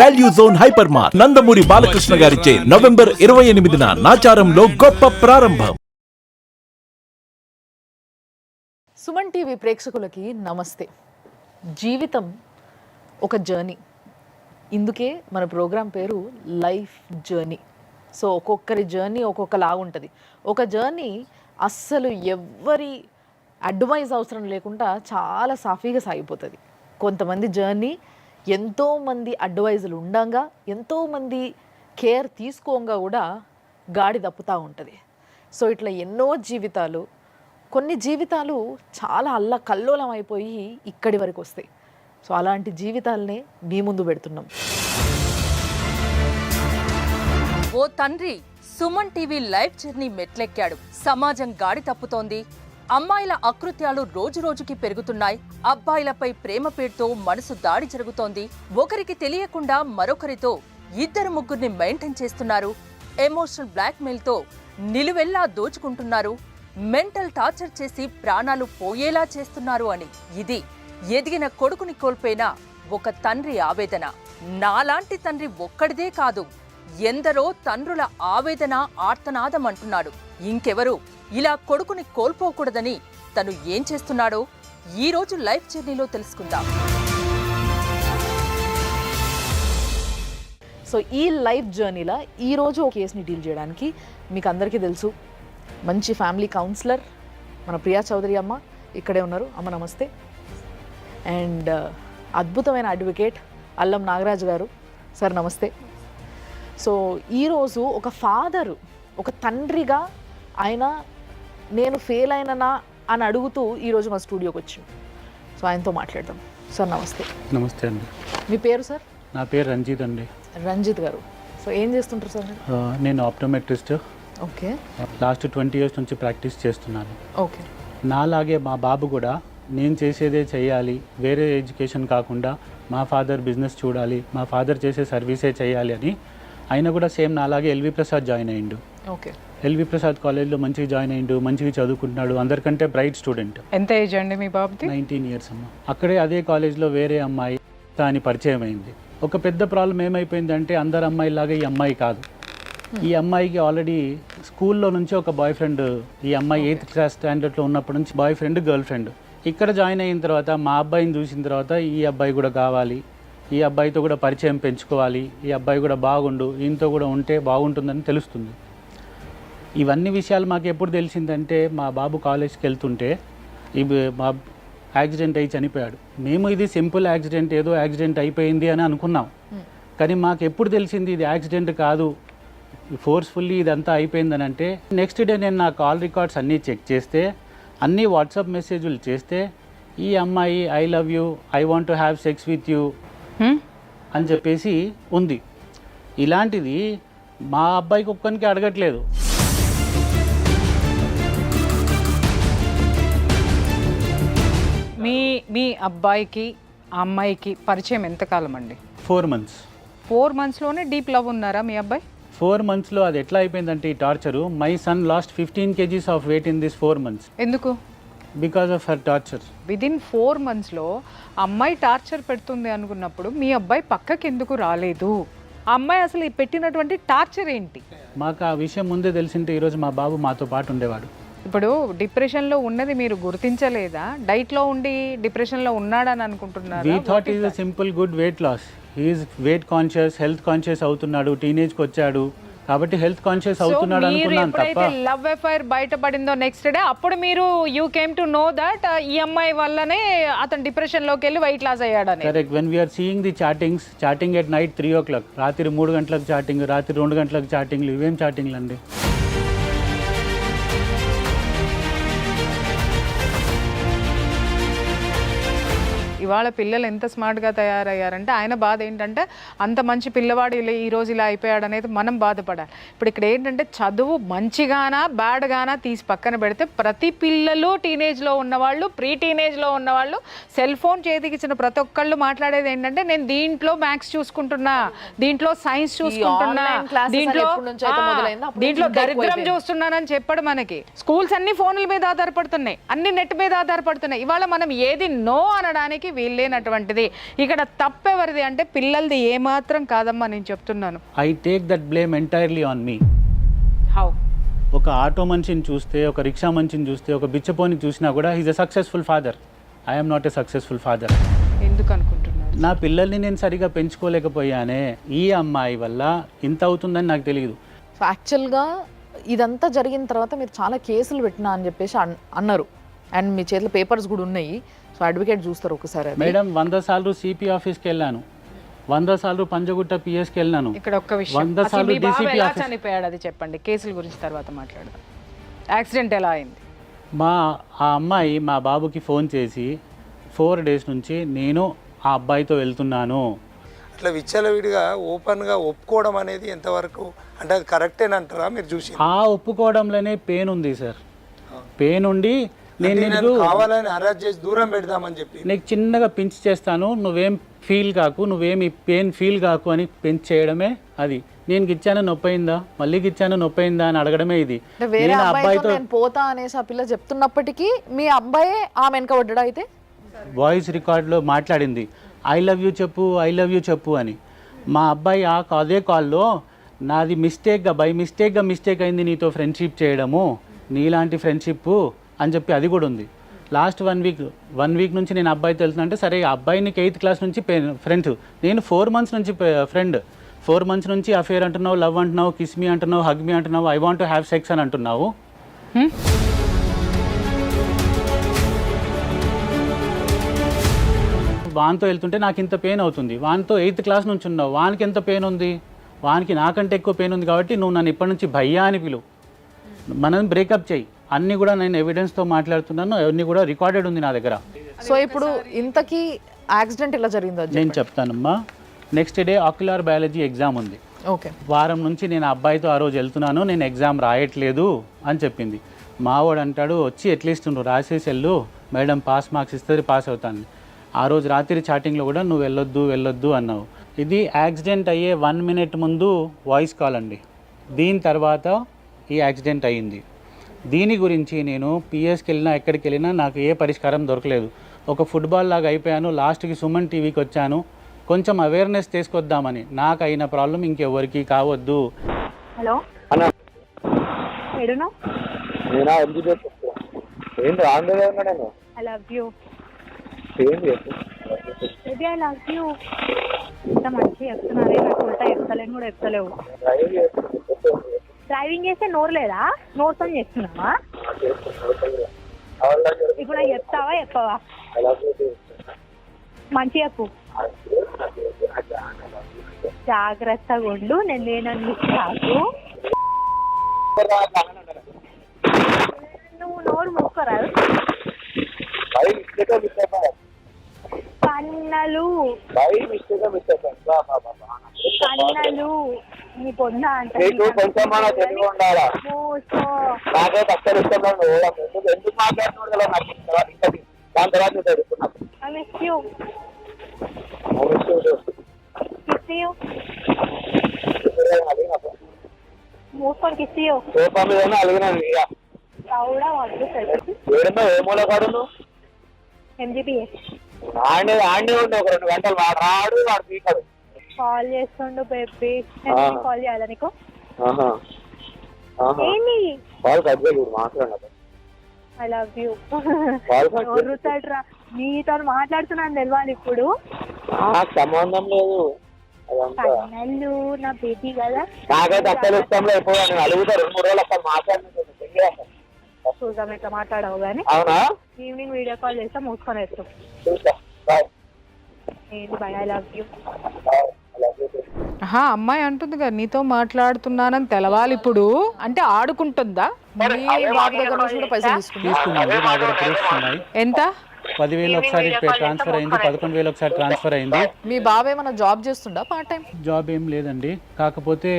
Value Zone Hyper Mart Nandamuri Balakrishna గారిచే November 28న నాచారంలో గొప్ప ప్రారంభం. సుమన్ టీవీ ప్రేక్షకులకి నమస్తే. జీవితం ఒక జర్నీ, ఇందుకే మన ప్రోగ్రాం పేరు లైఫ్ జర్నీ. సో ఒక్కొక్కరి జర్నీ ఒక్కొక్కలాగా ఉంటుంది. ఒక జర్నీ అస్సలు ఎవ్వరి అడ్వైజ్ అవసరం లేకుండా చాలా సాఫీగా సాగిపోతుంది. కొంతమంది జర్నీ ఎంతోమంది అడ్వైజులు ఉండగా, ఎంతోమంది కేర్ తీసుకోగా కూడా గాడి తప్పుతూ ఉంటుంది. సో ఇట్లా ఎన్నో జీవితాలు, కొన్ని జీవితాలు చాలా అల్లకల్లోలం అయిపోయి ఇక్కడి వరకు వస్తాయి. సో అలాంటి జీవితాలనే మీ ముందు పెడుతున్నాం. ఓ తండ్రి సుమన్ టీవీ లైవ్ జర్నీ మెట్లెక్కాడు. సమాజం గాడి తప్పుతోంది. అమ్మాయిల అకృత్యాలు రోజురోజుకి పెరుగుతున్నాయి. అబ్బాయిలపై ప్రేమ పేరుతో మనసు దాడి జరుగుతోంది. ఒకరికి తెలియకుండా మరొకరితో ఇద్దరు ముగ్గురిని మెయింటైన్ చేస్తున్నారు. ఎమోషనల్ బ్లాక్మెయిల్తో నిలువెల్లా దోచుకుంటున్నారు. మెంటల్ టార్చర్ చేసి ప్రాణాలు పోయేలా చేస్తున్నారు అని ఇది ఎదిగిన కొడుకుని కోల్పోయిన ఒక తండ్రి ఆవేదన. నాలాంటి తండ్రి ఒక్కడిదే కాదు, ఎందరో తండ్రుల ఆవేదన ఆర్తనాదం అంటున్నాడు. ఇంకెవరు ఇలా కొడుకుని కోల్పోకూడదని తను ఏం చేస్తున్నాడో ఈ రోజు లైఫ్ జర్నీలో తెలుసుకుందాం. సో ఈ లైఫ్ జర్నీలో ఈరోజు ఒక కేసుని డీల్ చేయడానికి మీకు అందరికీ తెలుసు, మంచి ఫ్యామిలీ కౌన్సిలర్ మన ప్రియా చౌదరి అమ్మ ఇక్కడే ఉన్నారు. అమ్మ నమస్తే. అండ్ అద్భుతమైన అడ్వకేట్ అల్లం నాగరాజు గారు సార్ నమస్తే. సో ఈరోజు ఒక ఫాదరు, ఒక తండ్రిగా ఆయన నేను ఫెయిల్ అయిననా అని అడుగుతూ ఈరోజు మా స్టూడియోకి వచ్చాం. సో ఆయనతో మాట్లాడదాం. సార్ నమస్తే. నమస్తే అండి. మీ పేరు సార్? నా పేరు రంజిత్ అండి. రంజిత్ గారు. సో ఏం చేస్తుంటారు సార్? నేను ఆప్టోమెట్రిస్ట్. ఓకే. లాస్ట్ 20 years నుంచి ప్రాక్టీస్ చేస్తున్నాను. ఓకే. నాలాగే మా బాబు కూడా నేను చేసేదే చేయాలి, వేరే ఎడ్యుకేషన్ కాకుండా మా ఫాదర్ బిజినెస్ చూడాలి, మా ఫాదర్ చేసే సర్వీసే చేయాలి అని ఆయన కూడా సేమ్ నాలాగే ఎల్వి ప్రసాద్ జాయిన్ అయ్యిండు. ఓకే. ఎల్వి ప్రసాద్ కాలేజ్లో మంచిగా జాయిన్ అయ్యిండు, మంచిగా చదువుకుంటున్నాడు, అందరికంటే బ్రైట్ స్టూడెంట్. ఎంత ఏజ్ అండి మీ బాబుది? 19 years అమ్మ. అక్కడే అదే కాలేజ్లో వేరే అమ్మాయి అని పరిచయం అయింది. ఒక పెద్ద ప్రాబ్లం ఏమైపోయిందంటే అందరు అమ్మాయిలాగా ఈ అమ్మాయి కాదు. ఈ అమ్మాయికి ఆల్రెడీ స్కూల్లో నుంచి ఒక బాయ్ ఫ్రెండ్, ఈ అమ్మాయి 8th class స్టాండర్డ్లో ఉన్నప్పటి నుంచి బాయ్ ఫ్రెండ్, గర్ల్ ఫ్రెండ్. ఇక్కడ జాయిన్ అయిన తర్వాత మా అబ్బాయిని చూసిన తర్వాత ఈ అబ్బాయి కూడా కావాలి, ఈ అబ్బాయితో కూడా పరిచయం పెంచుకోవాలి, ఈ అబ్బాయి కూడా బాగుండు, ఈయనతో కూడా ఉంటే బాగుంటుందని తెలుస్తుంది. ఇవన్నీ విషయాలు మాకు ఎప్పుడు తెలిసిందంటే మా బాబు కాలేజ్కి వెళ్తుంటే మా యాక్సిడెంట్ అయ్యి చనిపోయాడు. మేము ఇది సింపుల్ యాక్సిడెంట్, ఏదో యాక్సిడెంట్ అయిపోయింది అని అనుకున్నాం. కానీ మాకు ఎప్పుడు తెలిసింది ఇది యాక్సిడెంట్ కాదు, ఫోర్స్ఫుల్లీ ఇదంతా అయిపోయిందని అంటే నెక్స్ట్ డే నేను నా కాల్ రికార్డ్స్ అన్నీ చెక్ చేస్తే, అన్నీ వాట్సాప్ మెసేజ్లు చేస్తే ఈ అమ్మాయి I love you, I want to have sex with you అని చెప్పేసి ఉంది. ఇలాంటిది మా అబ్బాయికి ఒక్కరికి అడగట్లేదు. మీ అబ్బాయికి ఆ అమ్మాయికి పరిచయం ఎంతకాలం అండి? 4 months. 4 monthsలోనే డీప్ లవ్ ఉన్నారా మీ అబ్బాయి? 4 monthsలో అది ఎట్లా అయిపోయిందంటే ఈ torture, my son last 15 kgs of weight in this 4 months ఎందుకు? Because of her torture. Within 4 monthsలో అమ్మాయి టార్చర్ పెడుతుంది అనుకున్నప్పుడు మీ అబ్బాయి పక్కకి ఎందుకు రాలేదు? ఆ అమ్మాయి అసలు పెట్టినటువంటి టార్చర్ ఏంటి? మాకు ఆ విషయం ముందే తెలిసింటే ఈరోజు మా బాబు మాతో పాటు ఉండేవాడు. ఇప్పుడు డిప్రెషన్లో ఉన్నది మీరు గుర్తించలేదా? డైట్లో ఉండి డిప్రెషన్లో ఉన్నాడని అనుకుంటున్నారా? We thought is a simple good weight loss. He is weight conscious, health conscious అవుతున్నాడు, టీనేజ్కి వచ్చాడు కాబట్టి హెల్త్ కాన్షియస్ అవుతున్నాడు అనుకున్నాను తప్ప. లవ్ అఫైర్ బయటపడిందో నెక్స్ట్ డే అప్పుడు మీరు you came to know that ఈ అమ్మాయి వల్లనే అతను డిప్రెషన్ లోకి వెళ్ళి వెయిట్ లాస్ అయ్యాడని. Correct. When we are seeing the chatting at night 3 o'clock, రాత్రి 3 గంటలకు చాటింగ్, రాత్రి 2 గంటలకు చాటింగ్లు, ఇవేం చాటింగ్లు అండి? ఇవాళ పిల్లలు ఎంత స్మార్ట్గా తయారయ్యారంటే ఆయన బాధ ఏంటంటే అంత మంచి పిల్లవాడు ఇలా ఈరోజు ఇలా అయిపోయాడు అనేది మనం బాధపడాలి. ఇప్పుడు ఇక్కడ ఏంటంటే చదువు మంచిగానా బ్యాడ్గానా తీసి పక్కన పెడితే ప్రతి పిల్లలు టీనేజ్లో ఉన్నవాళ్ళు, ప్రీ టీనేజ్లో ఉన్నవాళ్ళు సెల్ ఫోన్ చేతికి ఇచ్చిన ప్రతి ఒక్కళ్ళు మాట్లాడేది ఏంటంటే నేను దీంట్లో మ్యాథ్స్ చూసుకుంటున్నా, దీంట్లో సైన్స్ చూసుకుంటున్నా, దీంట్లో దరిద్రం చూస్తున్నానని చెప్పడు. మనకి స్కూల్స్ అన్ని ఫోన్ల మీద ఆధారపడుతున్నాయి, అన్ని నెట్ మీద ఆధారపడుతున్నాయి. ఇవాళ మనం ఏది నో అనడానికి వీళ్ళేనటువంటిది. ఇక్కడ తప్పెవరిది అంటే పిల్లలది ఏమాత్రం కాదమ్మా, నేను చెప్తున్నాను. I take that blame entirely on me. How? ఒక ఆటో మనిషిని చూస్తే, ఒక రిక్షా మనిషిని చూస్తే, ఒక బిచ్చపోని చూసినా కూడా he's a successful father. I'm not a successful father. ఎందుకు అనుకుంటున్నారు? నా పిల్లల్ని నేను సరిగా పెంచుకోలేకపోయానే, ఈ అమ్మాయి వల్ల ఇంత అవుతుందని నాకు తెలియదు. సో యాక్చువల్గా ఇదంతా జరిగిన తర్వాత మీరు చాలా కేసులు పెట్టినా అని చెప్పేసి అన్నారు, అండ్ మీ చేతిలో పేపర్స్ కూడా ఉన్నాయి. సో అడ్వకేట్ చూస్తారు ఒకసారి అది. మేడం 100 సార్లు సిపి ఆఫీస్కి వెళ్ళాను, 100 సార్లు పంజగుట్ట పిఎస్కి వెళ్ళాను. ఇక్కడ ఒక్క విషయం, 100 అసలు సార్లు మీ బాబు DCP ఎలా ఆఫీస్. చనిపోయాడు అది చెప్పండి, కేసుల గురించి తర్వాత మాట్లాడదాం. యాక్సిడెంట్ ఎలా అయింది? ఆ అమ్మాయి మా బాబుకి ఫోన్ చేసి 4 డేస్ నుంచి నేను ఆ అబ్బాయితో వెళ్తున్నాను. అట్లా విచ్చలవిడిగా ఓపెన్గా ఒప్పుకోవడం అనేది ఎంతవరకు అంటే అది కరెక్టేనంటారా మీరు చూసి? ఆ ఒప్పుకోవడంలోనే పెయిన్ ఉంది సార్. పెయిన్ ఉండి నేను కావాలని అరెస్ట్ చేసి దూరం పెడదామని చెప్పి నీకు చిన్నగా పించి చేస్తాను, నువ్వేం ఫీల్ కాకు, నువ్వేమి పెయిన్ ఫీల్ కాకు అని పెంచి చేయడమే అది. నేను గిచ్చాను నొప్పయిందా, మళ్ళీ గిచ్చాను నొప్పయిందా అని అడగడమే ఇది. అంటే వేరే అబ్బాయితో నేను పోతా అనేసి ఆ పిల్ల చెప్తున్నప్పటికీ మీ అబ్బాయే ఆమె వెనకబడ్డా అయితే? వాయిస్ రికార్డులో మాట్లాడింది, ఐ లవ్ యూ చెప్పు, ఐ లవ్ యూ చెప్పు అని. మా అబ్బాయి అదే కాల్లో నాది మిస్టేక్ అయింది నీతో ఫ్రెండ్షిప్ చేయడము, నీలాంటి ఫ్రెండ్షిప్ అని చెప్పి అది కూడా ఉంది. లాస్ట్ 1 వీక్ నుంచి నేను అబ్బాయితో వెళ్తున్నా అంటే, సరే అబ్బాయి నీకు 8th క్లాస్ నుంచి ఫ్రెండ్, నేను 4 months నుంచి ఫ్రెండ్, 4 months నుంచి అఫేర్ అంటున్నావు, లవ్ అంటున్నావు, కిస్ మీ అంటున్నావు, హగ్ మీ అంటున్నావు, I want to have sex అని అంటున్నావు. వానితో వెళ్తుంటే నాకు ఇంత పెయిన్ అవుతుంది, వానితో 8th క్లాస్ నుంచి ఉన్నావు, వానికి ఎంత పెయిన్ ఉంది, వానికి నాకంటే ఎక్కువ పెయిన్ ఉంది కాబట్టి నువ్వు నన్ను ఇప్పటి నుంచి భయ్యా అని పిలువు, మనం బ్రేకప్ చేయి. అన్నీ కూడా నేను ఎవిడెన్స్తో మాట్లాడుతున్నాను, అన్నీ కూడా రికార్డెడ్ ఉంది నా దగ్గర. సో ఇప్పుడు ఇంతకీ యాక్సిడెంట్ ఎలా జరిగిందో నేను చెప్తానమ్మా. Next day ocular biology exam ఉంది. ఓకే. వారం నుంచి నేను అబ్బాయితో ఆ రోజు వెళ్తున్నాను, నేను ఎగ్జామ్ రాయట్లేదు అని చెప్పింది. మావాడు అంటాడు, వచ్చి అట్లీస్ట్ నువ్వు రాసేసి వెళ్ళు, మేడం పాస్ మార్క్స్ ఇస్తుంది, పాస్ అవుతాను. ఆ రోజు రాత్రి చాటింగ్లో కూడా నువ్వు వెళ్ళొద్దు అన్నావు. ఇది యాక్సిడెంట్ అయ్యే 1 minute ముందు వాయిస్ కాల్ అండి. దీని తర్వాత ఈ యాక్సిడెంట్ అయ్యింది. దీని గురించి నేను పిఎస్కి వెళ్ళినా ఎక్కడికి వెళ్ళినా నాకు ఏ పరిష్కారం దొరకలేదు. ఒక ఫుట్బాల్ లాగా అయిపోయాను. లాస్ట్కి సుమన్ టీవీకి వచ్చాను, కొంచెం అవేర్నెస్ తీసుకొద్దామని. నాకు అయిన ప్రాబ్లం ఇంకెవరికి కావద్దు. హలో ఎడును I love you baby, I love you. ఇంత మంచిగా చెప్తున్నారే, నాకు ఉల్టా చెప్తలేను కూడా చెప్తలేవు. డ్రైవింగ్ చేస్తే నోరు లేదా? నోరుతో చేస్తున్నావా? ఇప్పుడు నాకు చెప్తావా చెప్పవా? మంచిగా చెప్పు. జాగ్రత్తగా ఉండు, నేను లేనని కాదు. నువ్వు నోరు మూసుకోరాదు. కన్నలు నీ పొందా అంటే మూసుకొని కిస్సియో కూడా వద్దు. MGPA కాల్ చేస్తుండు బేబీ, కాల్ చేయాలా నీకు? ఏంటి? I love you. ఎవరుతాడ్రా నీతో మాట్లాడుతున్నాను తెలవాలి ఇప్పుడు. సంబంధం లేదు, కన్నెళ్ళు నా బేబీ కదా. నాకైతే అసలు ఇష్టం లేదు. నేను అడుగుతా 2-3 రోజులు అసలు మాట్లాడుతున్నాను. చూద్దాం ఎట్లా మాట్లాడవు కానీ. అవునా? ఈవినింగ్ వీడియో కాల్ చేస్తా, మూసుకొని వేస్తాం. ఏంటి బాయ్, ఐ లవ్ యూ. అమ్మాయి అంటుంది కదా నీతో మాట్లాడుతున్నానని తెలవాలి ఇప్పుడు. అంటే ఆడుకుంటుందా? మీ బాబు దగ్గర నుంచి కూడా పైసలు తీసుకున్నాను, నా దగ్గర ప్రూఫ్స్ ఉన్నాయి. ఎంత? 10,000 ఒకసారి ట్రాన్స్ఫర్ అయింది, 11,000 ఒకసారి ట్రాన్స్ఫర్ అయింది. మీ బాబు ఏమైనా జాబ్ చేస్తుండా పార్ట్ టైం? జాబ్ ఏం లేదండి, కాకపోతే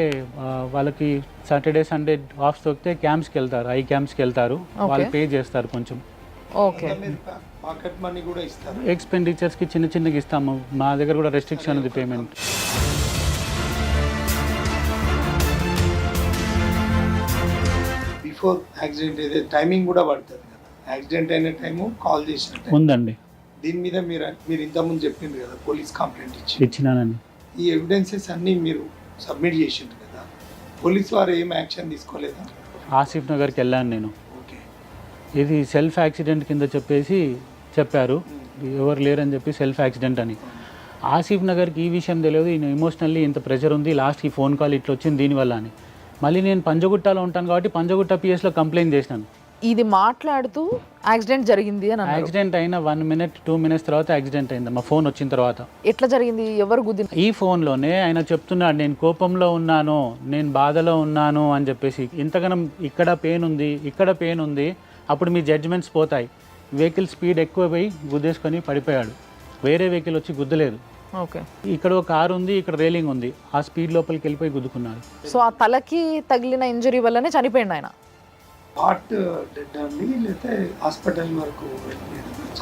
వాళ్ళకి సాటర్డే సండే ఆఫ్ దొరికితే క్యాంప్స్కి వెళ్తారు, ఐ క్యాంప్స్కి వెళ్తారు. వాళ్ళు పే చేస్తారు కొంచెం. ఓకే. పాకెట్ మనీ కూడా ఇస్తారు. ఎక్స్పెండిచర్స్కి చిన్నగా ఇస్తాము. మా దగ్గర కూడా రెస్ట్రిక్షన్ ఉంది పేమెంట్. బిఫోర్ యాక్సిడెంట్ అయితే టైమింగ్ కూడా పడుతుంది కదా, యాక్సిడెంట్ అయిన టైము కాల్ చేసిన ఉందండి. దీని మీద మీరు ఇంతకుముందు చెప్పింది కదా పోలీస్ కంప్లైంట్ ఇచ్చినానని. ఈ ఎవిడెన్సెస్ అన్నీ మీరు సబ్మిట్ చేసిండ్రు కదా, పోలీస్ వారు ఏం యాక్షన్ తీసుకోలేదా? ఆసిఫ్ నగర్కి వెళ్ళాను నేను. ఓకే. ఇది సెల్ఫ్ యాక్సిడెంట్ కింద చెప్పేసి చెప్పారు, ఎవరు లేరని చెప్పి సెల్ఫ్ యాక్సిడెంట్ అని. ఆసిఫ్ నగర్కి ఈ విషయం తెలియదు, ఈయన ఎమోషనల్లీ ఇంత ప్రెషర్ ఉంది, లాస్ట్కి ఫోన్ కాల్ ఇట్లా వచ్చింది దీనివల్ల అని. మళ్ళీ నేను పంజగుట్టలో ఉంటాను కాబట్టి పంజగుట్ట పిఎస్లో కంప్లైంట్ చేసినాను. ఇది మాట్లాడుతూ యాక్సిడెంట్ జరిగింది అని అన్నారు. యాక్సిడెంట్ అయిన 1 minute 2 minutes తర్వాత యాక్సిడెంట్ అయింది మా ఫోన్ వచ్చిన తర్వాత. ఎట్లా జరిగింది, ఎవరు గుద్దిన? ఈ ఫోన్లోనే ఆయన చెప్తున్నాడు నేను కోపంలో ఉన్నాను, నేను బాధలో ఉన్నాను అని చెప్పేసి. ఇంతగానం ఇక్కడ పెయిన్ ఉంది, ఇక్కడ పెయిన్ ఉంది, అప్పుడు మీ జడ్జిమెంట్స్ పోతాయి. వెహికల్ స్పీడ్ ఎక్కువ పోయి గుద్దేసుకొని పడిపోయాడు. వేరే వెహికల్ వచ్చి గుద్దలేదు. ఓకే. ఇక్కడ ఒక కారు ఉంది, ఇక్కడ రేలింగ్ ఉంది, ఆ స్పీడ్ లోపలికి వెళ్ళిపోయి గుద్దుకున్నాడు. సో ఆ తలకి తగిలిన ఇంజరీ వల్లనే చనిపోయింది ఆయన. హార్ట్ డెడ్ అండి, లేకపోతే హాస్పిటల్ వరకు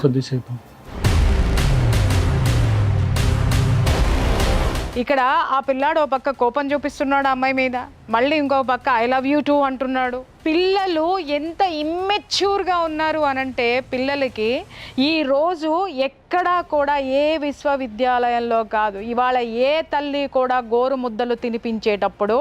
కొద్దిసేపు ఇక్కడ ఆ పిల్లాడు ఓ పక్క కోపం చూపిస్తున్నాడు అమ్మాయి మీద, మళ్ళీ ఇంకో పక్క ఐ లవ్ యూ టూ అంటున్నాడు. పిల్లలు ఎంత ఇమ్మెచ్యూర్గా ఉన్నారు అనంటే, పిల్లలకి ఈరోజు ఎక్కడా కూడా ఏ విశ్వవిద్యాలయంలో కాదు, ఇవాళ ఏ తల్లి కూడా గోరు ముద్దలు తినిపించేటప్పుడు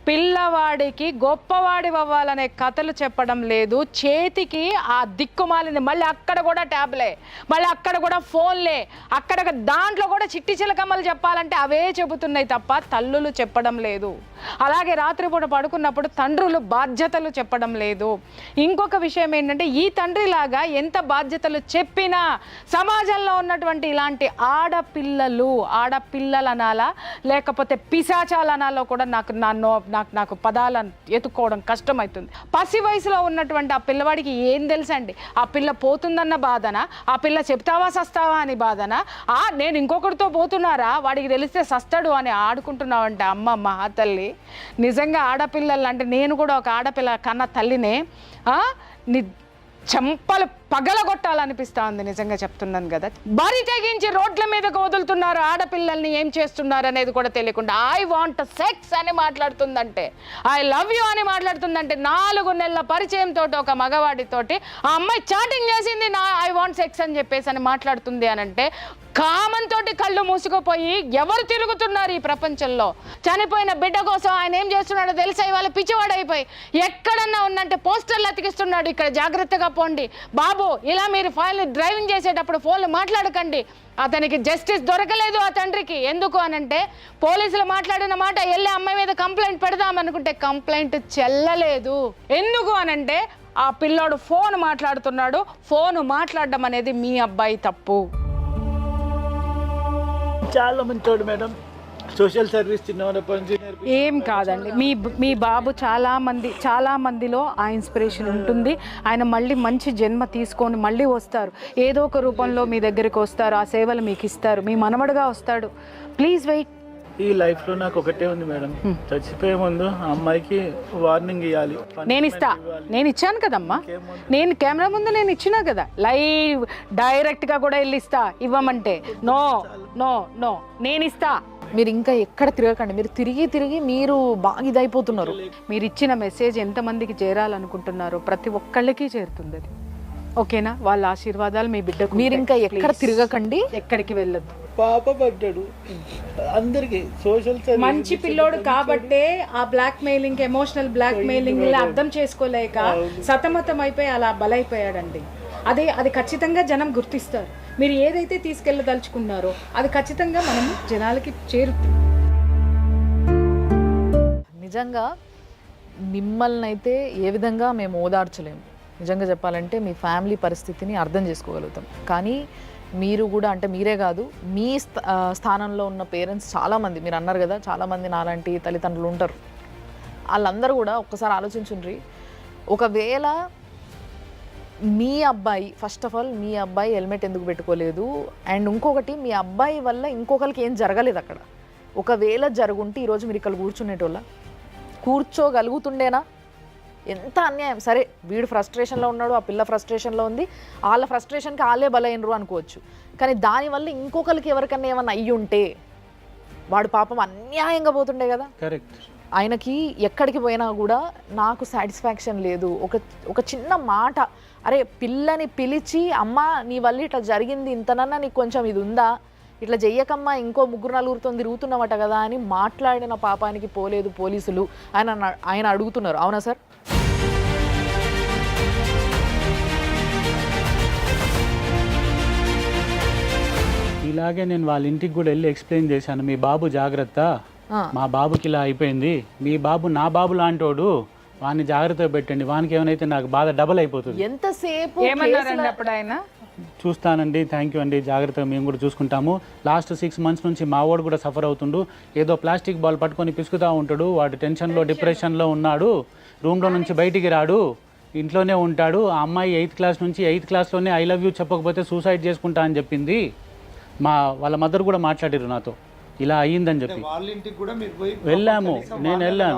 పిల్లవాడికి గొప్పవాడి అవ్వాలనే కథలు చెప్పడం లేదు. చేతికి ఆ దిక్కుమాలింది, మళ్ళీ అక్కడ కూడా ట్యాబ్లే, మళ్ళీ అక్కడ కూడా ఫోన్లే, అక్కడ దాంట్లో కూడా చిట్టి చిలకమ్మలు చెప్పాలంటే అవే చెబుతున్నాయి తప్ప తల్లులు చెప్పడం లేదు. అలాగే రాత్రిపూట పడుకున్నప్పుడు తండ్రులు బాధ్యతలు చెప్పడం లేదు. ఇంకొక విషయం ఏంటంటే, ఈ తండ్రిలాగా ఎంత బాధ్యతలు చెప్పినా సమాజంలో ఉన్నటువంటి ఇలాంటి ఆడపిల్లలు అనాలా లేకపోతే పిశాచాలు అనాలో కూడా నాకు పదాలను ఎత్తుకోవడం కష్టమవుతుంది. పసి వయసులో ఉన్నటువంటి ఆ పిల్లవాడికి ఏం తెలుసండి? ఆ పిల్ల పోతుందన్న బాధన, ఆ పిల్ల చెప్తావా సస్తావా అని బాధన, నేను ఇంకొకరితో పోతున్నారా వాడికి తెలిస్తే సస్తాడు అని ఆడుకుంటున్నావంటే అమ్మ మహా తల్లి. నిజంగా ఆడపిల్లలు అంటే, నేను కూడా ఒక ఆడపిల్ల కన్న తల్లినే, చెంపలు పగలగొట్టాలనిపిస్తా ఉంది. నిజంగా చెప్తున్నాను కదా, బరి తెగించి రోడ్ల మీదకు వదులుతున్నారు ఆడపిల్లల్ని. ఏం చేస్తున్నారు అనేది కూడా తెలియకుండా ఐ వాంట్ సెక్స్ అని మాట్లాడుతుందంటే, ఐ లవ్ యూ అని మాట్లాడుతుందంటే, 4 నెలల పరిచయంతో ఒక మగవాడితోటి ఆ అమ్మాయి చాటింగ్ చేసింది ఐ వాంట్ సెక్స్ అని చెప్పేసి అని మాట్లాడుతుంది అనంటే, కామంతోటి కళ్ళు మూసుకుపోయి ఎవరు తిరుగుతున్నారు ఈ ప్రపంచంలో? చనిపోయిన బిడ్డ కోసం ఆయన ఏం చేస్తున్నాడో తెలుసా? ఇవాళ పిచ్చివాడైపోయి ఎక్కడన్నా ఉందంటే పోస్టర్లు అతికిస్తున్నాడు, ఇక్కడ జాగ్రత్తగా పోండి బాబు, ఇలా మీరు డ్రైవింగ్ చేసేటప్పుడు ఫోన్లు మాట్లాడకండి. అతనికి జస్టిస్ దొరకలేదు ఆ తండ్రికి. ఎందుకు అనంటే, పోలీసులు మాట్లాడిన మాట వెళ్ళి అమ్మాయి మీద కంప్లైంట్ పెడదామనుకుంటే కంప్లైంట్ చెల్లలేదు. ఎందుకు అనంటే, ఆ పిల్లోడు ఫోన్ మాట్లాడుతున్నాడు. ఫోన్ మాట్లాడడం అనేది మీ అబ్బాయి తప్పు. చాలా మంచోడు మేడం, సోషల్ సర్వీస్ చిన్నప్పటి ఏం కాదండి, మీ బాబు చాలా మందిలో ఆ ఇన్స్పిరేషన్ ఉంటుంది. ఆయన మళ్ళీ మంచి జన్మ తీసుకొని మళ్ళీ వస్తారు, ఏదో ఒక రూపంలో మీ దగ్గరికి వస్తారు, ఆ సేవలు మీకు ఇస్తారు, మీ మనవడుగా వస్తాడు. Please wait. ఈ లైఫ్లో నాకు ఒకటే ఉంది మేడం, చచ్చిపోయే ముందు ఆ అమ్మాయికి వార్నింగ్ ఇవ్వాలి. నేను ఇచ్చాను కదమ్మా, నేను కెమెరా ముందు నేను ఇచ్చినా కదా, లైవ్ డైరెక్ట్గా కూడా వెళ్ళి ఇస్తా. ఇవ్వమంటే నో నో నో, నేను ఇస్తా. మీరు ఇంకా ఎక్కడ తిరగకండి, మీరు తిరిగి మీరు బాగా ఇదైపోతున్నారు. మీరు ఇచ్చిన మెసేజ్ ఎంతమందికి చేరాలనుకుంటున్నారో ప్రతి ఒక్కళ్ళకి చేరుతుంది అది, ఓకేనా? వాళ్ళ ఆశీర్వాదాలు మీ బిడ్డకు. మీరు ఇంకా ఎక్కడ తిరగకండి, ఎక్కడికి వెళ్ళొద్దు. పాప పడ్డాడు అందరికి సోషల్ సర్వీస్. మంచి పిల్లోడు కాబట్టే ఆ blackmailing, emotional blackmailing అర్థం చేసుకోలేక సతమతం అయిపోయి అలా బలైపోయాడండి. అది ఖచ్చితంగా జనం గుర్తిస్తారు. మీరు ఏదైతే తీసుకెళ్ళదలుచుకున్నారో అది ఖచ్చితంగా మనం జనాలకి చేరుతుంది. నిజంగా మిమ్మల్ని అయితే ఏ విధంగా మేము ఓదార్చలేము. నిజంగా చెప్పాలంటే మీ ఫ్యామిలీ పరిస్థితిని అర్థం చేసుకోగలుగుతాం. కానీ మీరు కూడా, అంటే మీరే కాదు, మీ స్థానంలో ఉన్న పేరెంట్స్ చాలామంది, మీరు అన్నారు కదా చాలామంది నాలాంటి తల్లిదండ్రులు ఉంటారు. వాళ్ళందరూ కూడా ఒక్కసారి ఆలోచించుండ్రి, ఒకవేళ మీ అబ్బాయి, ఫస్ట్ ఆఫ్ ఆల్ మీ అబ్బాయి హెల్మెట్ ఎందుకు పెట్టుకోలేదు, అండ్ ఇంకొకటి మీ అబ్బాయి వల్ల ఇంకొకరికి ఏం జరగలేదు అక్కడ. ఒకవేళ జరుగుంటే ఈరోజు మీరు ఇక్కడ కూర్చోగలుగుతుండేనా? ఎంత అన్యాయం. సరే, వీడు ఫ్రస్ట్రేషన్లో ఉన్నాడు, ఆ పిల్ల ఫ్రస్ట్రేషన్లో ఉంది, వాళ్ళ ఫ్రస్ట్రేషన్కి వాళ్ళే బలైనరు అనుకోవచ్చు. కానీ దానివల్ల ఇంకొకరికి ఎవరికన్నా ఏమన్నా అయ్యి ఉంటే వాడు పాపం అన్యాయంగా పోతుండే కదా. కరెక్ట్. ఆయనకి ఎక్కడికి పోయినా కూడా నాకు సాటిస్ఫాక్షన్ లేదు. ఒక చిన్న మాట, అరే పిల్లని పిలిచి అమ్మ నీ వల్ల ఇట్లా జరిగింది, ఇంతనన్నా నీకు కొంచెం ఇది ఉందా, ఇట్లా చెయ్యకమ్మా, ఇంకో 3-4 తిరుగుతున్నామట కదా అని మాట్లాడిన పాపానికి పోలేదు పోలీసులు. ఆయన అడుగుతున్నారు. అవునా సార్? ఇలాగే నేను వాళ్ళ ఇంటికి కూడా వెళ్ళి ఎక్స్ప్లెయిన్ చేశాను, మీ బాబు జాగ్రత్త, మా బాబుకి ఇలా అయిపోయింది, మీ బాబు నా బాబు లాంటోడు, వాడిని జాగ్రత్తగా పెట్టండి, వానికి ఏమైనా నాకు బాధ డబల్ అయిపోతుంది. ఎంతసేపు ఏమన్నారండి అప్పుడు ఆయన? చూస్తానండి, థ్యాంక్ యూ అండి, జాగ్రత్తగా మేము కూడా చూసుకుంటాము. లాస్ట్ 6 months నుంచి మా వాడు కూడా సఫర్ అవుతుండు, ఏదో ప్లాస్టిక్ బాల్ పట్టుకొని పిసుకుతూ ఉంటాడు, వాడు టెన్షన్లో డిప్రెషన్లో ఉన్నాడు, రూమ్లో నుంచి బయటికి రాడు, ఇంట్లోనే ఉంటాడు. ఆ అమ్మాయి 8th class నుంచి 8th classలోనే ఐ లవ్ యూ చెప్పకపోతే సూసైడ్ చేసుకుంటా అని చెప్పింది. వాళ్ళ మదర్ కూడా మాట్లాడారు నాతో, ఇలా అయ్యిందని చెప్పి. వాళ్ళ ఇంటికి కూడా మీరు పోయి వెళ్ళాము, నేను వెళ్ళాను.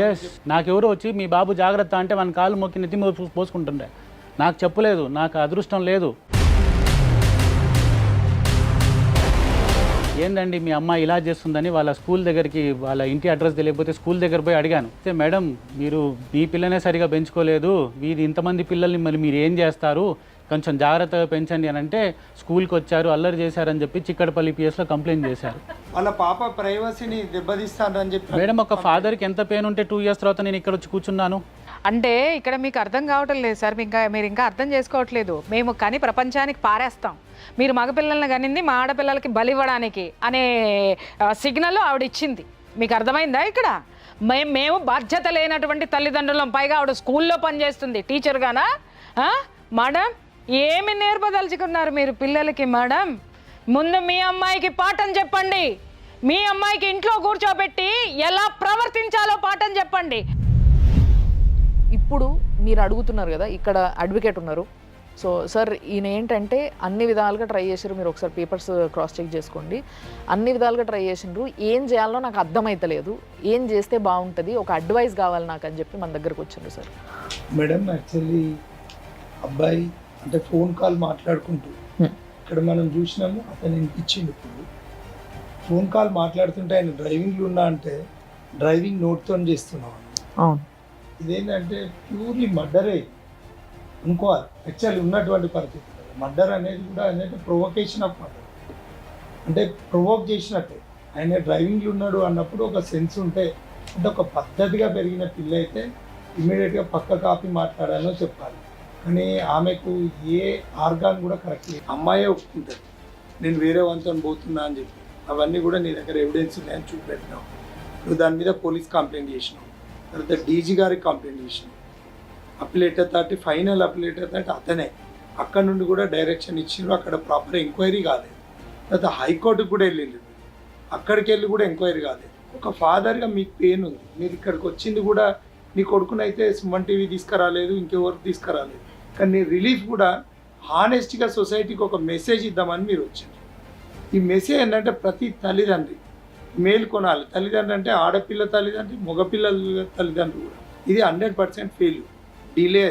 ఎస్, నాకెవరో వచ్చి మీ బాబు జాగ్రత్త అంటే మన కాలు మొక్కి నెత్తి మీద పోసుకుంటుండే. నాకు చెప్పలేదు, నాకు అదృష్టం లేదు. ఏందండి మీ అమ్మాయి ఇలా చేస్తుందని వాళ్ళ స్కూల్ దగ్గరికి, వాళ్ళ ఇంటి అడ్రస్ తెలియకపోతే స్కూల్ దగ్గర పోయి అడిగాను. అయితే మేడం మీరు మీ పిల్లనే సరిగా పెంచుకోలేదు, వీరు ఇంతమంది పిల్లల్ని మరి మీరు ఏం చేస్తారు, కొంచెం జాగ్రత్తగా పెంచండి అని అంటే స్కూల్కి వచ్చారు, అల్లరి చేశారని చెప్పి చిక్కడపల్లి పిఎస్లో కంప్లైంట్ చేశారు. వాళ్ళ పాప ప్రైవసీని దెబ్బతీస్తారని చెప్పి. మేడం ఒక ఫాదర్కి ఎంత పెయిన్ ఉంటే 2 years తర్వాత నేను ఇక్కడ వచ్చి కూర్చున్నాను. అంటే ఇక్కడ మీకు అర్థం కావటం లేదు సార్, మీరు ఇంకా అర్థం చేసుకోవట్లేదు. మేము కానీ ప్రపంచానికి పారేస్తాం, మీరు మగపిల్లల్ని కనింది మా ఆడపిల్లలకి బలివ్వడానికి అనే సిగ్నల్ ఆవిడ ఇచ్చింది. మీకు అర్థమైందా? ఇక్కడ మేము బాధ్యత లేనటువంటి తల్లిదండ్రులం, పైగా ఆవిడ స్కూల్లో పనిచేస్తుంది టీచర్గానా. మేడం ఏమి నేర్పదలుచుకున్నారు మీరు పిల్లలకి? మేడం ముందు మీ అమ్మాయికి పాఠం చెప్పండి, మీ అమ్మాయికి ఇంట్లో కూర్చోబెట్టి ఎలా ప్రవర్తించాలో పాఠం చెప్పండి. ఇప్పుడు మీరు అడుగుతున్నారు కదా, ఇక్కడ అడ్వకేట్ ఉన్నారు. సో సార్ ఈయన ఏంటంటే అన్ని విధాలుగా ట్రై చేసారు, మీరు ఒకసారి పేపర్స్ క్రాస్ చెక్ చేసుకోండి, అన్ని విధాలుగా ట్రై చేసిండ్రు, ఏం చేయాలో నాకు అర్థమైతలేదు, ఏం చేస్తే బాగుంటుంది, ఒక అడ్వైస్ కావాలి నాకు అని చెప్పి మన దగ్గరకు వచ్చిండ్రు సార్. మేడం యాక్చువల్లీ అబ్బాయి అంటే ఫోన్ కాల్ మాట్లాడుకుంటూ ఇక్కడ మనం చూసినాము, అతను వినిపించింది. ఇప్పుడు ఫోన్ కాల్ మాట్లాడుతుంటే ఆయన డ్రైవింగ్లో ఉన్నా అంటే డ్రైవింగ్ నోట్తో చేస్తున్నాం. అవును, ఇదేంటంటే ప్యూర్లీ మర్డరే అనుకోవాలి యాక్చువల్లీ ఉన్నటువంటి పరిస్థితి. మర్డర్ అనేది కూడా ఏంటంటే ప్రొవొకేషన్ ఆఫ్ మర్డర్, అంటే ప్రొవోక్ చేసినట్టే. ఆయన డ్రైవింగ్లో ఉన్నాడు అన్నప్పుడు ఒక సెన్స్ ఉంటే, అంటే ఒక పద్ధతిగా పెరిగిన పిల్ల అయితే ఇమ్మీడియట్గా పక్క కాపీ మాట్లాడాలో చెప్పాలి. కానీ ఆమెకు ఏ ఆర్గాన్ కూడా కరెక్ట్ లేదు. అమ్మాయే ఒప్పుకుంటుంది నేను వేరే వంతో పోతున్నా అని చెప్పి. అవన్నీ కూడా నీ దగ్గర ఎవిడెన్స్ ఉన్నాయని చూపెట్టినావు. నువ్వు దాని మీద పోలీస్ కంప్లైంట్ చేసినావు, తర్వాత డీజీ గారికి కంప్లైంట్ చేసినావు, appellate authority final appellate authority అతనే, అక్కడ నుండి కూడా డైరెక్షన్ ఇచ్చిండ్రు, అక్కడ ప్రాపర్ ఎంక్వైరీ కాలేదు. తర్వాత హైకోర్టుకు కూడా వెళ్ళిండ్రు, అక్కడికి వెళ్ళి కూడా ఎంక్వైరీ కాలేదు. ఒక ఫాదర్గా మీకు పెయిన్ ఉంది, మీరు ఇక్కడికి వచ్చింది కూడా నీ కొడుకునైతే సుమన్ టీవీ తీసుకురాలేదు, ఇంకెవరికి తీసుకురాలేదు, కానీ నీ రిలీఫ్ కూడా హానెస్ట్గా సొసైటీకి ఒక మెసేజ్ ఇద్దామని మీరు వచ్చారు. ఈ మెసేజ్ ఏంటంటే ప్రతి తల్లిదండ్రి మేల్కొనాలి. తల్లిదండ్రి అంటే ఆడపిల్ల తల్లిదండ్రి, మగపిల్లల తల్లిదండ్రులు కూడా. ఇది 100% ఫెయిల్యూర్, డిలే,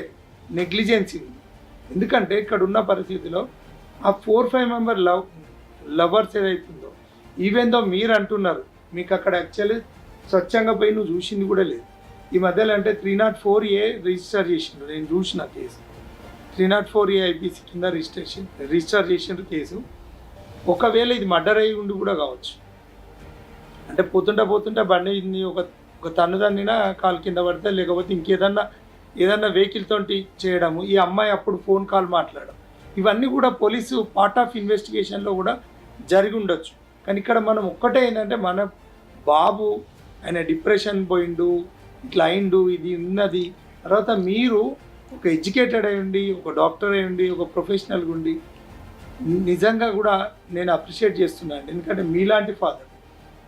నెగ్లిజెన్సీ ఉంది. ఎందుకంటే ఇక్కడ ఉన్న పరిస్థితిలో ఆ 4-5 మెంబర్ లవర్స్ ఏదైతుందో, ఈవెన్ దో మీరు అంటున్నారు మీకు అక్కడ యాక్చువల్లీ స్వచ్ఛంగా పోయి నువ్వు చూసింది కూడా లేదు. ఈ మధ్యలో అంటే 304A రిజిస్టర్ చేసిండ్రు, నేను చూసిన కేసు. 304A IPC కింద రిజిస్టర్ చేసిండ్రు కేసు. ఒకవేళ ఇది మర్డర్ అయ్యి ఉండి కూడా కావచ్చు. అంటే పోతుంటే బండి ఒక తన్నుదన్నినా కాలు కింద పడితే, లేకపోతే ఏదన్నా వెహికల్ తోటి చేయడము, ఈ అమ్మాయి అప్పుడు ఫోన్ కాల్ మాట్లాడడం, ఇవన్నీ కూడా పోలీసు పార్ట్ ఆఫ్ ఇన్వెస్టిగేషన్లో కూడా జరిగి ఉండొచ్చు. కానీ ఇక్కడ మనం ఒక్కటే ఏంటంటే, మన బాబు ఆయన డిప్రెషన్ పోయిండు, ఇట్లా అయిండు, ఇది ఉన్నది. తర్వాత మీరు ఒక ఎడ్యుకేటెడ్ అయి ఉండి, ఒక డాక్టర్ అయి ఉండి, ఒక ప్రొఫెషనల్గా ఉండి, నిజంగా కూడా నేను అప్రిషియేట్ చేస్తున్నాను. ఎందుకంటే మీలాంటి ఫాదర్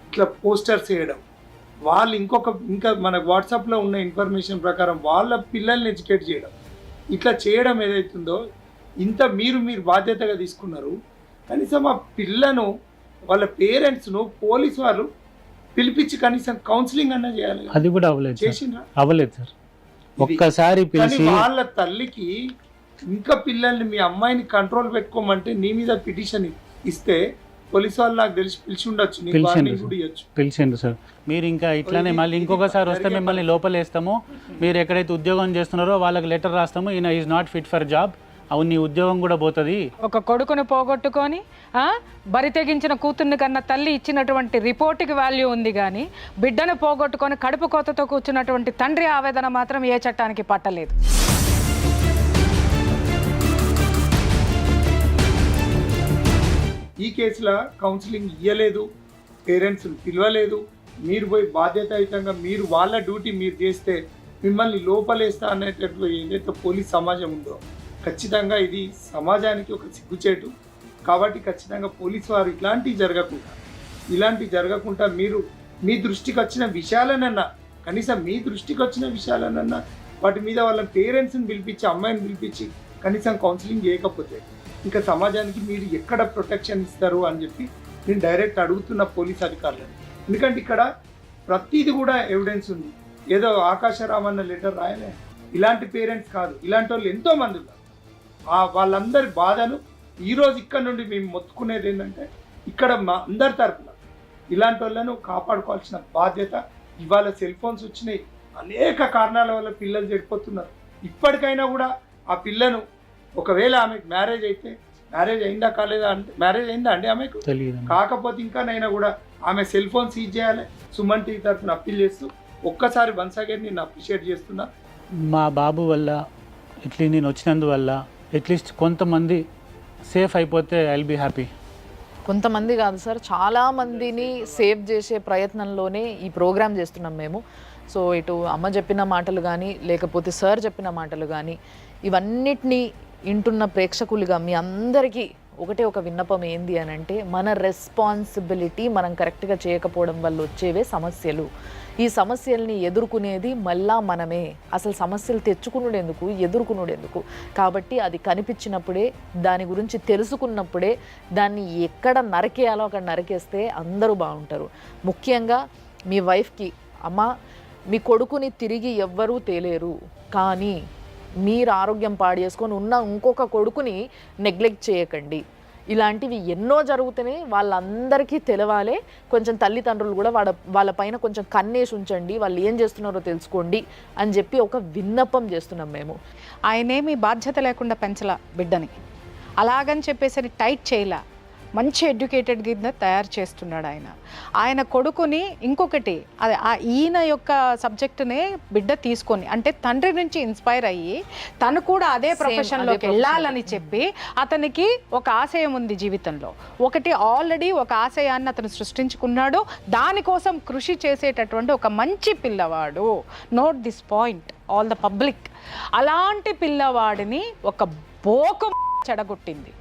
ఇట్లా పోస్టర్స్ వేయడం, వాళ్ళు ఇంకా మనకు వాట్సాప్లో ఉన్న ఇన్ఫర్మేషన్ ప్రకారం వాళ్ళ పిల్లల్ని ఎడ్యుకేట్ చేయడం, ఇట్లా చేయడం ఏదైతుందో, ఇంత మీరు బాధ్యతగా తీసుకున్నారు. కనీసం ఆ పిల్లను వాళ్ళ పేరెంట్స్ను పోలీసు వాళ్ళు పిలిపించి కనీసం కౌన్సిలింగ్ అన్నా చేయాలి. అది కూడా అవ్వలేదు, చేసిండ్రా? అవ్వలేదు సార్. ఒక్కసారి పిలిచి వాళ్ళ తల్లికి ఇంకా పిల్లల్ని, మీ అమ్మాయిని కంట్రోల్ పెట్టుకోమంటే నీ మీద పిటిషన్ ఇస్తే పోలీస్ వాళ్ళు నాకు తెలిసి పిలిచి ఉండొచ్చు, నీకు పిలిచిండ్రు వార్నింగ్ కూడా ఇవ్వచ్చు. పిలిచిండ్రు సార్. మీరు ఇంకా ఇట్లానే మళ్ళీ ఇంకొకసారి వస్తే మిమ్మల్ని లోపలేస్తాము. మీరు ఎక్కడైతే ఉద్యోగం చేస్తున్నారో వాళ్ళకి లెటర్ రాస్తాము, ఈయన is not fit for job, అవును నీ ఉద్యోగం కూడా పోతుంది. ఒక కొడుకుని పోగొట్టుకొని బరి తెగించిన కూతుర్ని కన్నా తల్లి ఇచ్చినటువంటి రిపోర్ట్కి వాల్యూ ఉంది, కానీ బిడ్డను పోగొట్టుకొని కడుపు కోతతో కూర్చున్నటువంటి తండ్రి ఆవేదన మాత్రం ఏ చట్టానికి పట్టలేదు. ఈ కేసులో కౌన్సిలింగ్ ఇవ్వలేదు, పేరెంట్స్ని పిలవలేదు. మీరు పోయి బాధ్యతాయుతంగా మీరు వాళ్ళ డ్యూటీ మీరు చేస్తే మిమ్మల్ని లోపలేస్తా అనేటట్లు ఏదైతే పోలీస్ సమాజం ఉందో ఖచ్చితంగా ఇది సమాజానికి ఒక సిగ్గుచేటు. కాబట్టి ఖచ్చితంగా పోలీసు వారు ఇలాంటివి జరగకుండా మీరు మీ దృష్టికి వచ్చిన విషయాలనన్నా, కనీసం మీ దృష్టికి వచ్చిన విషయాలనన్నా వాటి మీద వాళ్ళ పేరెంట్స్ని పిలిపించి, అమ్మాయిని పిలిపించి కనీసం కౌన్సిలింగ్ చేయకపోతే ఇంకా సమాజానికి మీరు ఎక్కడ ప్రొటెక్షన్ ఇస్తారు అని చెప్పి నేను డైరెక్ట్ అడుగుతున్న పోలీస్ అధికారులను. ఎందుకంటే ఇక్కడ ప్రతిది కూడా ఎవిడెన్స్ ఉంది. ఏదో ఆకాశరామన్న లెటర్ రాయలే, ఇలాంటి పేరెంట్స్ కాదు, ఇలాంటి వాళ్ళు ఎంతోమంది ఉన్నారు. వాళ్ళందరి బాధను ఈరోజు ఇక్కడ నుండి మేము మొత్తుకునేది ఏంటంటే ఇక్కడ మా అందరి తరపున ఇలాంటి వాళ్ళను కాపాడుకోవాల్సిన బాధ్యత. ఇవాళ సెల్ ఫోన్స్ వచ్చినాయి, అనేక కారణాల వల్ల పిల్లలు చెడిపోతున్నారు. ఇప్పటికైనా కూడా ఆ పిల్లను ఒకవేళ ఆమెకు మ్యారేజ్ అయితే, మ్యారేజ్ అయిందా కాలేదా అంటే, మ్యారేజ్ అయిందా అండి ఆమెకు కాకపోతే ఇంకానైనా కూడా ఆమె సెల్ ఫోన్ సీజ్ చేయాలి. సుమన్ టీవీ తరఫున అప్పీల్ చేస్తూ ఒక్కసారి వన్స్ అగైన్ నేను అప్రిషియేట్ చేస్తున్నా. మా బాబు వల్ల ఇట్లా నేను వచ్చినందువల్ల అట్లీస్ట్ కొంతమంది సేఫ్ అయిపోతే ఐ విల్ బీ హ్యాపీ. కొంతమంది కాదు సార్, చాలామందిని సేవ్ చేసే ప్రయత్నంలోనే ఈ ప్రోగ్రామ్ చేస్తున్నాం మేము. సో ఇటు అమ్మ చెప్పిన మాటలు కానీ లేకపోతే సార్ చెప్పిన మాటలు కానీ ఇవన్నిటినీ వింటున్న ప్రేక్షకులుగా మీ అందరికీ ఒకటే ఒక విన్నపం ఏంది అని అంటే, మన రెస్పాన్సిబిలిటీ మనం కరెక్ట్గా చేయకపోవడం వల్ల వచ్చేవే సమస్యలు. ఈ సమస్యల్ని ఎదుర్కొనేది మళ్ళా మనమే. అసలు సమస్యలు తెచ్చుకునుడెందుకు, ఎదుర్కొనుడెందుకు? కాబట్టి అది కనిపించినప్పుడే, దాని గురించి తెలుసుకున్నప్పుడే దాన్ని ఎక్కడ నరికేయాలో అక్కడ నరికేస్తే అందరూ బాగుంటారు. ముఖ్యంగా మీ వైఫ్కి, అమ్మ మీ కొడుకుని తిరిగి ఎవ్వరూ తేలేరు, కానీ మీరు ఆరోగ్యం పాడు చేసుకొని ఉన్న ఇంకొక కొడుకుని నెగ్లెక్ట్ చేయకండి. ఇలాంటివి ఎన్నో జరుగుతున్నాయి, వాళ్ళందరికీ తెలవాలి. కొంచెం తల్లిదండ్రులు కూడా వాళ్ళ పైన కొంచెం కన్నేసి ఉంచండి, వాళ్ళు ఏం చేస్తున్నారో తెలుసుకోండి అని చెప్పి ఒక విన్నపం చేస్తున్నాం మేము. ఆయనేమి బాధ్యత లేకుండా పెంచలా బిడ్డని, అలాగని చెప్పేసి టైట్ చేయలా, మంచి ఎడ్యుకేటెడ్ కింద తయారు చేస్తున్నాడు ఆయన కొడుకుని. ఇంకొకటి అది ఈయన యొక్క సబ్జెక్టునే బిడ్డ తీసుకొని, అంటే తండ్రి నుంచి ఇన్స్పైర్ అయ్యి తను కూడా అదే ప్రొఫెషన్లోకి వెళ్ళాలని చెప్పి అతనికి ఒక ఆశయం ఉంది జీవితంలో. ఒకటి ఆల్రెడీ ఒక ఆశయాన్ని అతను సృష్టించుకున్నాడు, దానికోసం కృషి చేసేటటువంటి ఒక మంచి పిల్లవాడు. Note this point all the public. అలాంటి పిల్లవాడిని ఒక బోకు చెడగొట్టింది.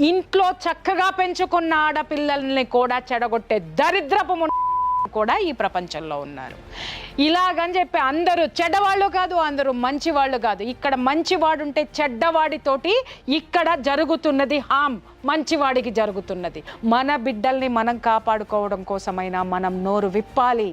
ఇంట్లో చక్కగా పెంచుకున్న ఆడపిల్లల్ని కూడా చెడగొట్టే దరిద్రపు కూడా ఈ ప్రపంచంలో ఉన్నారు. ఇలాగని చెప్పి అందరూ చెడ్డవాళ్ళు కాదు, అందరూ మంచివాళ్ళు కాదు. ఇక్కడ మంచివాడు ఉంటే చెడ్డవాడితోటి ఇక్కడ జరుగుతున్నది హామ్ మంచివాడికి జరుగుతున్నది. మన బిడ్డల్ని మనం కాపాడుకోవడం కోసమైనా మనం నోరు విప్పాలి.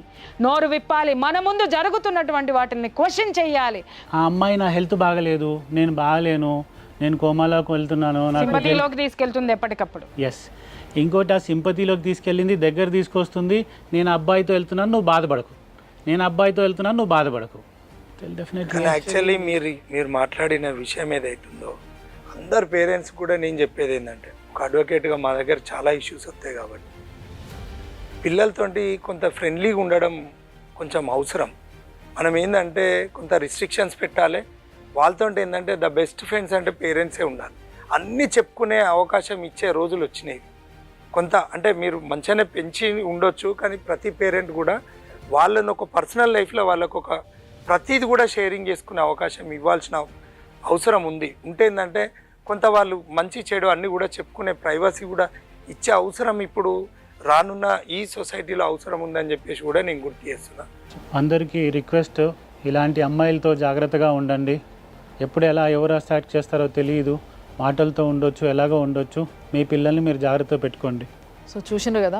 మన ముందు జరుగుతున్నటువంటి వాటిని క్వశ్చన్ చెయ్యాలి. ఆ అమ్మాయి నా హెల్త్ బాగలేదు, నేను బాగలేను, నేను కోమాలోకి వెళ్తున్నాను, సింపతిలోకి తీసుకెళ్తుంది ఎప్పటికప్పుడు. ఎస్, ఇంకోటి ఆ సింపతిలోకి తీసుకెళ్ళింది, దగ్గర తీసుకొస్తుంది. నేను అబ్బాయితో వెళ్తున్నాను, నువ్వు బాధపడకు, నేను అబ్బాయితో వెళ్తున్నాను, నువ్వు బాధపడకు. డెఫినెట్లీ యాక్చువల్లీ మీరు మాట్లాడిన విషయం ఏదైతుందో అందరు పేరెంట్స్ కూడా నేను చెప్పేది ఏంటంటే, ఒక అడ్వకేట్గా మా దగ్గర చాలా ఇష్యూస్ వస్తాయి కాబట్టి పిల్లలతోటి కొంత ఫ్రెండ్లీగా ఉండడం కొంచెం అవసరం. మనం ఏంటంటే కొంత రిస్ట్రిక్షన్స్ పెట్టాలి. వాళ్ళతో ఏంటంటే ద బెస్ట్ ఫ్రెండ్స్ అంటే పేరెంట్సే ఉండాలి. అన్నీ చెప్పుకునే అవకాశం ఇచ్చే రోజులు వచ్చినాయి. కొంత అంటే మీరు మంచిగానే పెంచి ఉండొచ్చు, కానీ ప్రతి పేరెంట్ కూడా వాళ్ళని ఒక పర్సనల్ లైఫ్లో వాళ్ళకు ఒక ప్రతిది కూడా షేరింగ్ చేసుకునే అవకాశం ఇవ్వాల్సిన అవసరం ఉంది. ఉంటే ఏంటంటే కొంత వాళ్ళు మంచి చెడు అన్నీ కూడా చెప్పుకునే ప్రైవసీ కూడా ఇచ్చే అవసరం ఇప్పుడు రానున్న ఈ సొసైటీలో అవసరం ఉందని చెప్పేసి కూడా నేను గుర్తు చేస్తున్నా. అందరికీ రిక్వెస్ట్, ఇలాంటి అమ్మాయిలతో జాగ్రత్తగా ఉండండి. ఎప్పుడు ఎలా ఎవరు అటాక్ చేస్తారో తెలియదు, మాటలతో ఉండొచ్చు, ఎలాగో ఉండొచ్చు. మీ పిల్లల్ని మీరు జాగ్రత్తగా పెట్టుకోండి. సో చూసిండ్రు కదా,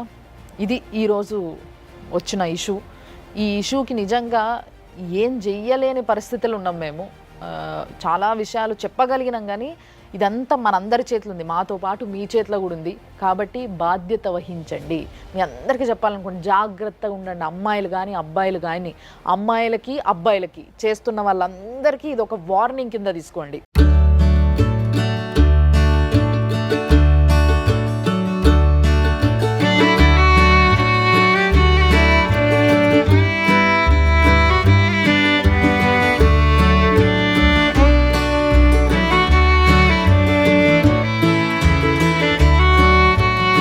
ఇది ఈరోజు వచ్చిన ఇష్యూ. ఈ ఇష్యూకి నిజంగా ఏం చెయ్యలేని పరిస్థితులు ఉన్నాం మేము. చాలా విషయాలు చెప్పగలిగినాం, కానీ ఇదంతా మనందరి చేతిలో ఉంది, మాతో పాటు మీ చేతిలో కూడా ఉంది. కాబట్టి బాధ్యత వహించండి. మీ అందరికీ చెప్పాలనుకోండి, జాగ్రత్తగా ఉండండి. అమ్మాయిలు కానీ అబ్బాయిలు కానీ, అమ్మాయిలకి అబ్బాయిలకి చేస్తున్న వాళ్ళందరికీ ఇది ఒక వార్నింగ్ కింద తీసుకోండి.